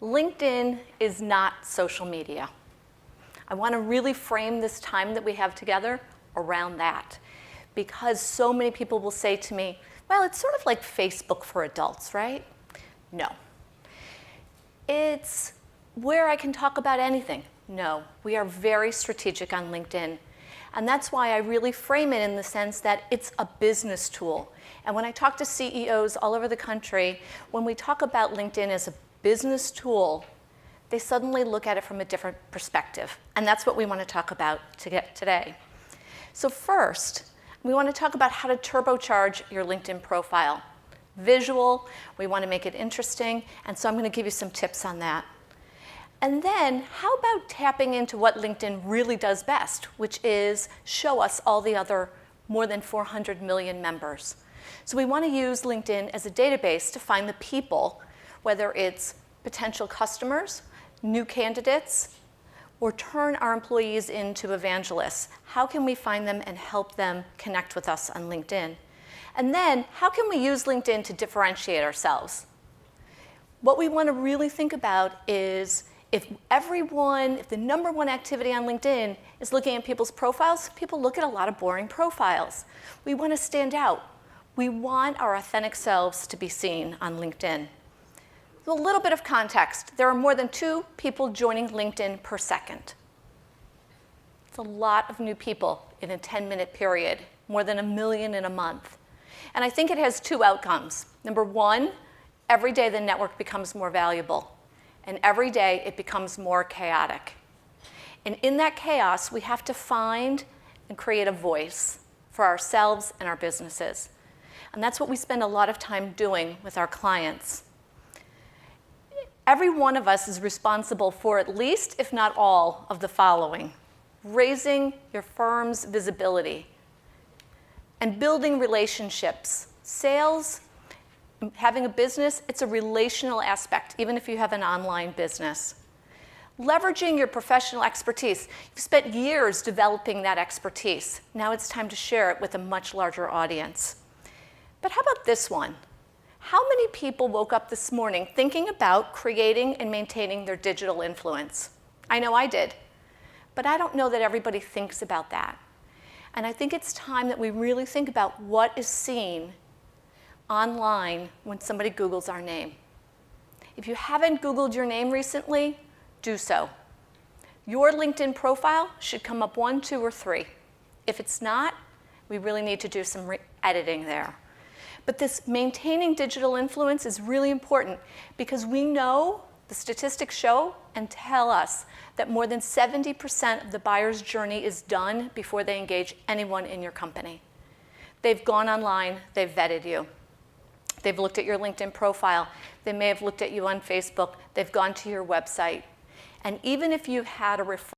LinkedIn is not social media. I want to really frame this time that we have together around that, because so many people will say to me, well, it's sort of like Facebook for adults, right? No. It's where I can talk about anything. No, we are very strategic on LinkedIn. And that's why I really frame it in the sense that it's a business tool. And when I talk to CEOs all over the country, when we talk about LinkedIn as a business tool, they suddenly look at it from a different perspective. And that's what we want to talk about today. So first, we want to talk about how to turbocharge your LinkedIn profile. Visual, we want to make it interesting, and so I'm going to give you some tips on that. And then, how about tapping into what LinkedIn really does best, which is show us all the other more than 400 million members. So we want to use LinkedIn as a database to find the people, whether it's potential customers, new candidates, or turn our employees into evangelists. How can we find them and help them connect with us on LinkedIn? And then, how can we use LinkedIn to differentiate ourselves? What we want to really think about is if the number one activity on LinkedIn is looking at people's profiles, people look at a lot of boring profiles. We want to stand out. We want our authentic selves to be seen on LinkedIn. So a little bit of context. There are more than 2 people joining LinkedIn per second. It's a lot of new people in a 10-minute period, more than 1 million in a month. And I think it has 2 outcomes. Number 1, every day the network becomes more valuable. And every day it becomes more chaotic. And in that chaos, we have to find and create a voice for ourselves and our businesses. And that's what we spend a lot of time doing with our clients. Every one of us is responsible for at least, if not all, of the following: raising your firm's visibility and building relationships. Sales, having a business, it's a relational aspect, even if you have an online business. Leveraging your professional expertise. You've spent years developing that expertise. Now it's time to share it with a much larger audience. But how about this one? How many people woke up this morning thinking about creating and maintaining their digital influence? I know I did, but I don't know that everybody thinks about that. And I think it's time that we really think about what is seen online when somebody Googles our name. If you haven't Googled your name recently, do so. Your LinkedIn profile should come up 1, 2, or 3. If it's not, we really need to do some editing there. But this maintaining digital influence is really important because we know, the statistics show and tell us that more than 70% of the buyer's journey is done before they engage anyone in your company. They've gone online, they've vetted you. They've looked at your LinkedIn profile. They may have looked at you on Facebook. They've gone to your website. And even if you've had a referral